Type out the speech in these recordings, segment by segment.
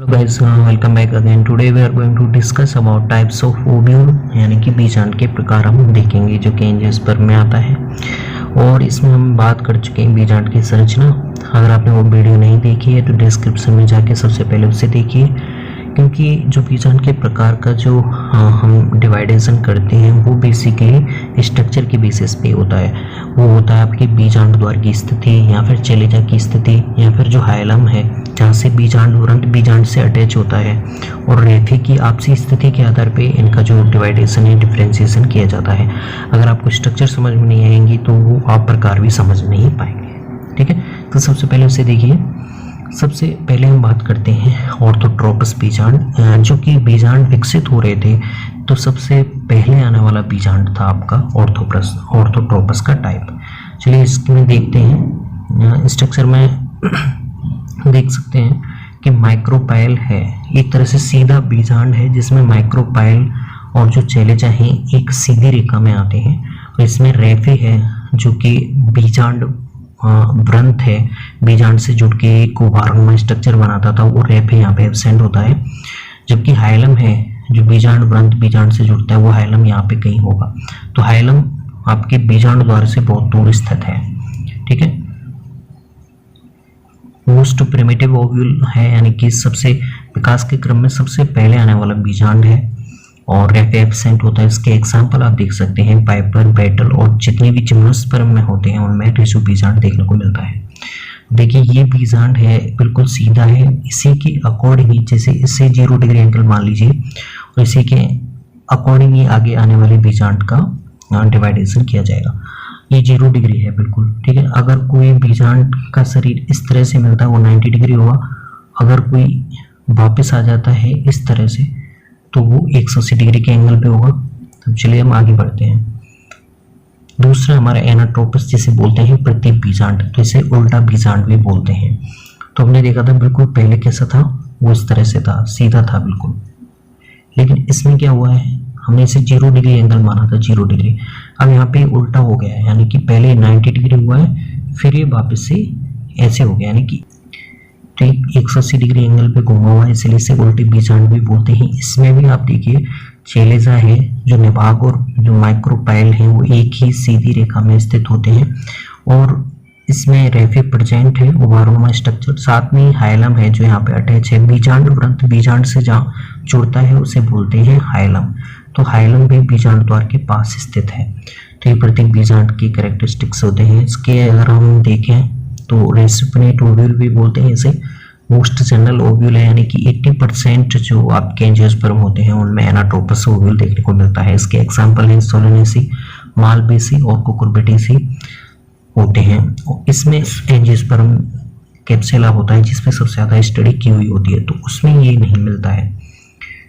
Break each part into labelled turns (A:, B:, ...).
A: Hello guys, welcome back again. Today we are going to discuss about types of ovule यानी कि बीजांड के प्रकार हम देखेंगे जो कि एंजियोस्पर्म में आता है। और इसमें हम बात कर चुके हैं बीजांड की संरचना। अगर आपने वो वीडियो नहीं देखी है तो डिस्क्रिप्शन में जाके सबसे पहले उसे देखिए, क्योंकि जो बीजांड के प्रकार का जो हम डिवाइडेशन करते हैं वो बेसिकली स्ट्रक्चर के बेसिस पे होता है। वो होता है आपके बीजांड द्वार की स्थिति या फिर चेलेजा की स्थिति या फिर जो हाइलम है जहाँ से बीजांड उरंत बीजांड से अटैच होता है, और रेफे की आपसी स्थिति के आधार पे इनका जो डिवाइडेशन है डिफ्रेंशिएशन किया जाता है। अगर आपको स्ट्रक्चर समझ में नहीं आएंगी तो वो आप प्रकार भी समझ नहीं पाएंगे। ठीक है, तो सबसे पहले उसे देखिए। सबसे पहले हम बात करते हैं ऑर्थोट्रोपस बीजांड। जो कि बीजांड विकसित हो रहे थे तो सबसे पहले आने वाला बीजांड था आपका ऑर्थोट्रोपस का टाइप। चलिए इसमें देखते हैं। स्ट्रक्चर में देख सकते हैं कि माइक्रोपाइल है, एक तरह से सीधा बीजांड है जिसमें माइक्रोपाइल और जो चेलेजा हैं एक सीधी रेखा में आते हैं। और इसमें रेफे है जो कि बीजांड व्रंत है, बीजांड से जुड़ के एक ओभारंगमय स्ट्रक्चर बनाता था, वो रेफे यहाँ पे एब्सेंट होता है। जबकि हाइलम है जो बीजांड व्रंत बीजांड से जुड़ता है, वो हाइलम यहाँ पे कहीं होगा। तो हाइलम आपके बीजांड द्वार से बहुत दूर स्थित है। ठीक है, मोस्ट प्रिमिटिव ओव्यूल है, यानी कि सबसे विकास के क्रम में सबसे पहले आने वाला बीजांड है और रेफे एब्सेंट होता है। इसके एग्जाम्पल आप देख सकते हैं पाइपर, बेटल और जितने भी जिम्नोस्पर्म में होते हैं उनमें टिश्यू बीजांड देखने को मिलता है। देखिए ये बीजांड है बिल्कुल सीधा है, इसी के अकॉर्डिंग ही जैसे इससे 0 डिग्री एंगल मान लीजिए और इसी के अकॉर्डिंग ही आगे आने वाले बीजांड का डिवाइडेशन किया जाएगा। ये 0 डिग्री है बिल्कुल। ठीक है, अगर कोई बीजांड का शरीर इस तरह से मिलता है वो 90 डिग्री होगा। अगर कोई वापस आ जाता है इस तरह से तो वो 180 डिग्री के एंगल पे होगा। तो चलिए हम आगे बढ़ते हैं। दूसरा हमारा एनाट्रोपस जिसे बोलते हैं प्रतीप बीजांड, तो इसे उल्टा बीजांड भी बोलते हैं। तो हमने देखा था बिल्कुल पहले कैसा था, वो इस तरह से था, सीधा था बिल्कुल। लेकिन इसमें क्या हुआ है, हमने इसे 0 डिग्री एंगल माना था, 0 डिग्री। अब यहाँ पे उल्टा हो गया है, यानी कि पहले 90 डिग्री हुआ है फिर ये वापस से ऐसे हो गया, यानी कि 180 डिग्री एंगल पे घूमा हुआ है, इसलिए इसे उल्टी बीजांड भी बोलते हैं। इसमें भी आप देखिए चेलेजा है जो निभाग और जो माइक्रोपाइल है वो एक ही सीधी रेखा में स्थित होते हैं, और इसमें रेफे प्रेजेंट है, ओभारंगमय स्ट्रक्चर। साथ में हाइलम है जो यहाँ पे अटैच है। बीजांड व्रंत बीजांड से जहाँ जुड़ता है उसे बोलते हैं हाइलम। तो हाइलम भी बीजांड द्वार के पास स्थित है। तो ये प्रत्येक बीजांड की कैरेक्टरिस्टिक्स होते हैं। इसके अगर हम देखें तो रेसिपिनेट ओव्यूल भी बोलते हैं इसे। मोस्ट जनरल ओव्यूल है, यानी कि 80% जो आपके एंजियोस्पर्म होते हैं उनमें एनाट्रोपस ओव्यूल देखने को मिलता है। इसके एग्जांपल हैं सोलेनेसी, मालवेसी और कुकुरबिटेसी होते हैं। इसमें एंजियोस्पर्म कैप्सुला होता है जिसमें सबसे ज़्यादा स्टडी की हुई होती है, तो उसमें ये नहीं मिलता है।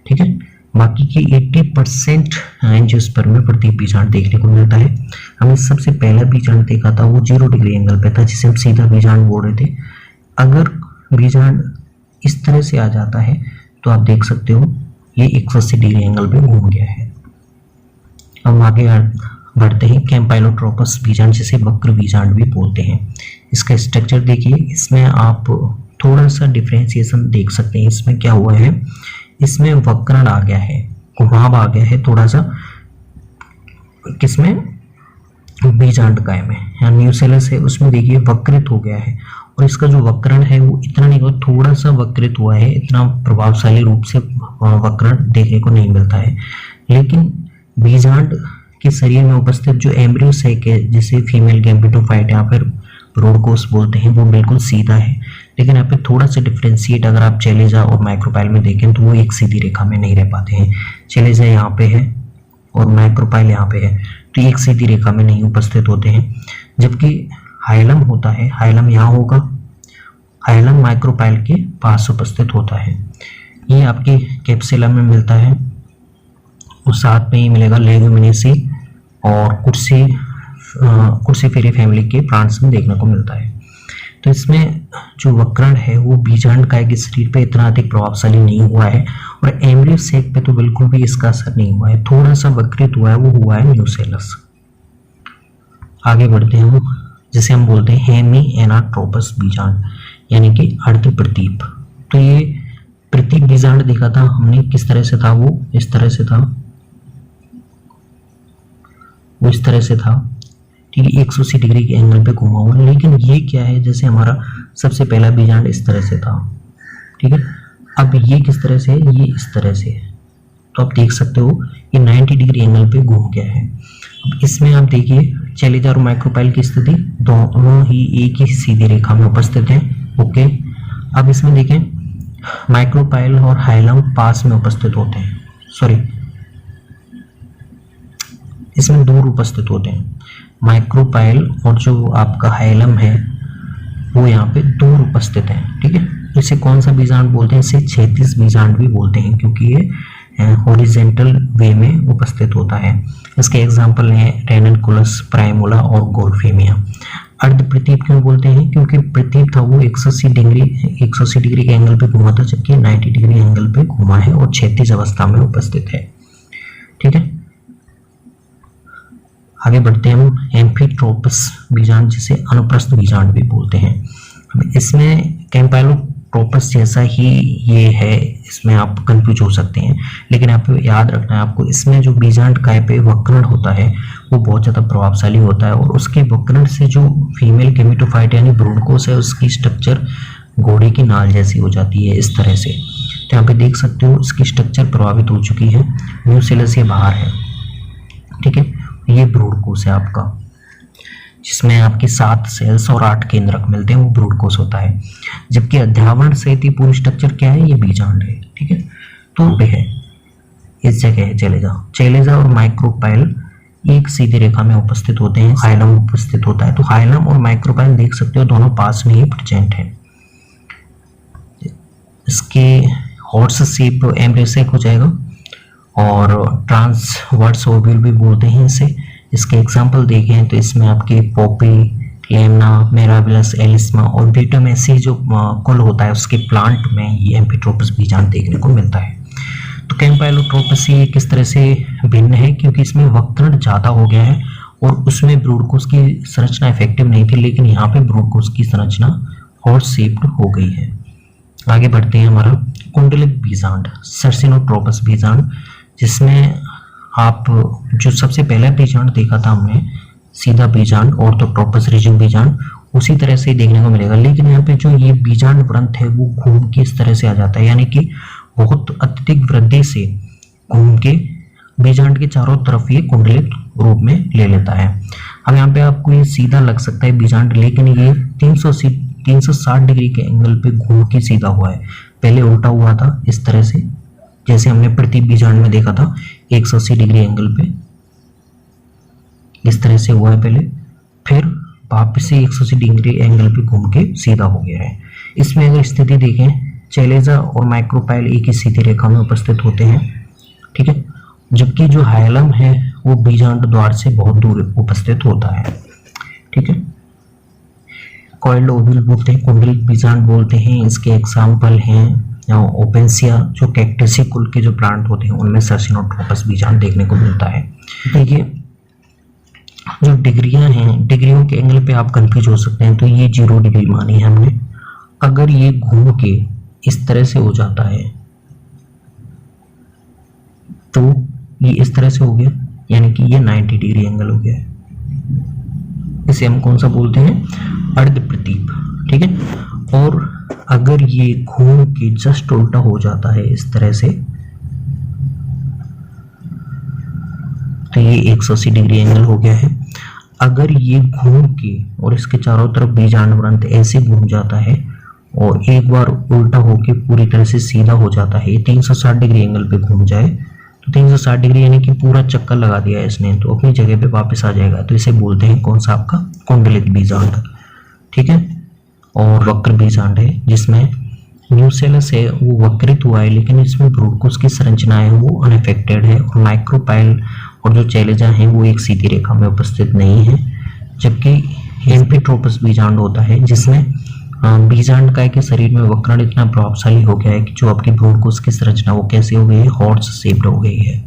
A: ठीक है, बाकी की 80% एंजियोस्पर्म में प्रतीप बीजांड देखने को मिलता है। हमने सबसे पहला बीजांड देखा था वो 0 डिग्री एंगल पे था जिसे हम सीधा बीजांड बोल रहे थे। अगर बीजांड इस तरह से आ जाता है तो आप देख सकते हो ये 180 डिग्री एंगल पे घूम गया है। अब आगे बढ़ते हैं कैम्पाइलोट्रोपस बीजांड जिसे वक्र बीजांड भी बोलते हैं। इसका स्ट्रक्चर देखिए, इसमें आप थोड़ा सा डिफ्रेंशिएशन देख सकते हैं। इसमें क्या हुआ है, इसमें वक्रण आ गया है, घुमाव आ गया है थोड़ा सा। किसमें, बीजांड काय में या न्यूसेलस है उसमें देखिए वक्रित हो गया है। और इसका जो वक्रण है वो इतना नहीं हुआ, थोड़ा सा वक्रित हुआ है, इतना प्रभावशाली रूप से वक्रण देखने को नहीं मिलता है। लेकिन बीजांड के शरीर में उपस्थित जो एम्ब्रियो सैक है जिसे फीमेल गैमेटोफाइट या फिर ब्रोडकोस बोलते हैं वो बिल्कुल सीधा है। लेकिन यहाँ पे थोड़ा सा डिफ्रेंशिएट अगर आप चेलेजा और माइक्रोपाइल में देखें तो वो एक सीधी रेखा में नहीं रह पाते हैं। चेलेजा यहाँ पे है और माइक्रोपाइल यहाँ पे है, तो एक सीधी रेखा में नहीं उपस्थित होते हैं। जबकि हाइलम होता है, हाइलम यहाँ होगा, हाइलम माइक्रोपाइल के पास उपस्थित होता है। ये आपके कैप्सुला में मिलता है और साथ में ही मिलेगा लेगुमिनेसी और कुर्सीफेरी फैमिली के प्लांट्स में देखने को मिलता है। तो इसमें जो वक्रण है वो बीजांड काय के शरीर पे इतना अधिक प्रभावशाली नहीं हुआ है, और एम्ब्रियो सैक पे तो बिल्कुल भी इसका असर नहीं हुआ है। थोड़ा सा वक्रित हुआ है, वो हुआ है न्यूसेलस। आगे बढ़ते हैं हम, जिसे हम बोलते हैं हेमी एनाट्रोपस बीजांड यानी कि अर्ध प्रतीप। तो ये बीजांड देखा था हमने किस तरह से था, वो इस तरह से था, वो इस तरह से था, ठीक है, 180 डिग्री के एंगल पे घुमा हुआ। लेकिन ये क्या है, जैसे हमारा सबसे पहला बीजांड इस तरह से था, ठीक है, अब ये किस तरह से है, ये इस तरह से है। तो आप देख सकते हो ये 90 डिग्री एंगल पे घूम गया है। अब इसमें आप देखिए चैलेंजर और माइक्रोपाइल की स्थिति दोनों ही एक ही सीधी रेखा में उपस्थित है। ओके, अब इसमें देखें माइक्रोपाइल और हाइलम पास में उपस्थित होते हैं, सॉरी इसमें दूर उपस्थित होते हैं। माइक्रोपाइल और जो आपका हाइलम है वो यहाँ पे दूर उपस्थित है, ठीक है। इसे कौन सा बीजांड बोलते हैं, इसे क्षैतिज बीजांड भी बोलते हैं क्योंकि ये हॉरिजेंटल वे में उपस्थित होता है। इसके एग्जाम्पल हैं रेननकुलस, प्राइमोला और गोल्फेमिया। अर्ध प्रतीप क्यों बोलते हैं, क्योंकि प्रतीप था वो 180 डिग्री के एंगल पे घुमा था, जबकि 90 डिग्री एंगल पे घुमा है और क्षैतिज अवस्था में उपस्थित है, ठीक है। आगे बढ़ते हैं हम एम्फीट्रोपस बीजांड, जिसे अनुप्रस्थ बीजांड भी बोलते हैं। इसमें कैम्पाइलोट्रोपस जैसा ही ये है, इसमें आप कंफ्यूज हो सकते हैं, लेकिन आपको याद रखना है, आपको इसमें जो बीजांड काय पे वक्रण होता है वो बहुत ज़्यादा प्रभावशाली होता है, और उसके वक्रण से जो फीमेल गेमेटोफाइट यानी भ्रूणकोष है उसकी स्ट्रक्चर घोड़े की नाल जैसी हो जाती है, इस तरह से। तो यहाँ पे देख सकते हो इसकी स्ट्रक्चर प्रभावित हो चुकी है, न्यूक्लियस ये बाहर है, ठीक है। ये भ्रूणकोष है आपका, जिसमें आपके 7 सेल्स और 8 केंद्रक मिलते हैं, वो भ्रूणकोष होता है। जबकि अध्यावरण सहित पूरी स्ट्रक्चर क्या है, ये बीजांड है, ठीक है। तो पे है इस जगह है चैलेंजा और माइक्रोपाइल एक सीधी रेखा में उपस्थित होते हैं, हाइलम उपस्थित होता है। तो हाइलम और माइक्रोपाइल देख सकते हो दोनों पास में ही प्रेजेंट है। इसके हॉर्स शेप एम्ब्रेसेक हो जाएगा और ट्रांसवर्स ओव्यूल भी बोलते हैं इसे। इसके एग्जाम्पल देखें तो इसमें आपके पॉपी, लेमना, मेराबिलस, एलिस्मा और बीटामेसी जो कुल होता है उसके प्लांट में ये एम्फीट्रोपस बीजांड देखने को मिलता है। तो कैम्पाइलोट्रोपस ये किस तरह से भिन्न है, क्योंकि इसमें वक्रण ज़्यादा हो गया है और उसमें भ्रूणकोष की संरचना इफेक्टिव नहीं थी, लेकिन यहाँ पे भ्रूणकोष की संरचना हॉर्स शेप्ड हो गई है। आगे बढ़ते हैं हमारा कुंडलिक बीजांड, सर्सिनोट्रोपस बीजांड, जिसमें आप जो सबसे पहला बीजांड देखा था हमने सीधा बीजांड ऑर्थोट्रोपस रिजिड बीजांड, उसी तरह से ही देखने को मिलेगा। लेकिन यहाँ पे जो ये बीजांड व्रंत है वो घूम के इस तरह से आ जाता है, यानी कि बहुत अत्यधिक वृद्धि से घूम के बीजांड के चारों तरफ ये कुंडलिक रूप में ले लेता है। अब यहाँ पे आपको ये सीधा लग सकता है बीजांड, लेकिन ये 360 डिग्री के एंगल पे घूम के सीधा हुआ है। पहले उल्टा हुआ था इस तरह से, जैसे हमने प्रतीप बीजांड में देखा था 180 डिग्री एंगल पे इस तरह से हुआ है पहले, फिर वापस से 180 डिग्री एंगल पे घूम के सीधा हो गया है। इसमें अगर स्थिति देखें चैलेंजा और माइक्रोपाइल एक ही सीधी रेखा में उपस्थित होते हैं, ठीक है, जबकि जो हाइलम है वो बीजांड द्वार से बहुत दूर उपस्थित होता है, ठीक है। कॉइल्ड ओव्यूल बोलते हैं, कुंडलिक बीजांड बोलते हैं। इसके एग्जाम्पल हैं ओपेंसिया, जो कैक्टसी कुल के जो प्लांट होते हैं उनमें सर्सिनोट्रोपस बीजांड देखने को मिलता है। देखिए जो डिग्रियां हैं, डिग्रियों के एंगल पे आप कंफ्यूज हो सकते हैं। तो ये 0 डिग्री मानी है हमने, अगर ये घूम के इस तरह से हो जाता है तो ये इस तरह से हो गया, यानी कि ये 90 डिग्री एंगल हो गया है। इसे हम कौन सा बोलते हैं, अर्ध प्रतीप, ठीक है। और अगर ये घूम के जस्ट उल्टा हो जाता है इस तरह से, तो ये 180 डिग्री एंगल हो गया है। अगर ये घूम के और इसके चारों तरफ बीजांड व्रंत ऐसे घूम जाता है और एक बार उल्टा होके पूरी तरह से सीधा हो जाता है, 360 डिग्री एंगल पे घूम जाए, तो 360 डिग्री यानी कि पूरा चक्कर लगा दिया है इसने, तो अपनी जगह पे वापस आ जाएगा। तो इसे बोलते हैं कौन सा, आपका कुंडलिक बीजांड, ठीक है। और वक्र बीजांड है, जिसमें न्यूसेलस है वो वक्रित हुआ है, लेकिन इसमें भ्रूणकोष की संरचना है वो अनअफेक्टेड है। और माइक्रोपाइल और जो चैलेंजा है वो एक सीधी रेखा में उपस्थित नहीं है। जबकि एम्फीट्रोपस बीजांड होता है, जिसमें बीजांड काय के शरीर में वक्रण इतना प्रभावशाली हो गया है कि जो आपकी भ्रूणकोष की संरचना वो कैसे हो गई है, हॉर्स शेप्ड हो गई है।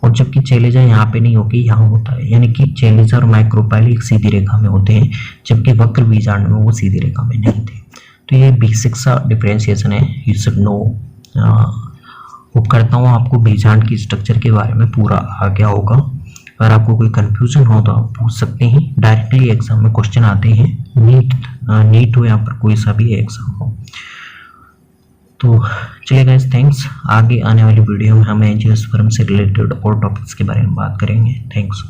A: और जबकि चैलेंजा यहाँ पे नहीं होगी, यहाँ होता है, यानी कि चैलेंजा और माइक्रोपाइल एक सीधी रेखा में होते हैं, जबकि वक्र बीजांड में वो सीधी रेखा में नहीं थे। तो ये बेसिक सा डिफरेंशिएशन है, यू शुड नो होप करता हूँ आपको बीजांड की स्ट्रक्चर के बारे में पूरा आ गया होगा। अगर आपको कोई कंफ्यूजन हो तो आप पूछ सकते हैं। डायरेक्टली एग्जाम में क्वेश्चन आते हैं, नीट हो या फिर कोई सा भी एग्जाम हो। तो चलिए गाइस, थैंक्स। आगे आने वाली वीडियो में हम एंजियोस्पर्म से रिलेटेड और टॉपिक्स के बारे में बात करेंगे। थैंक्स।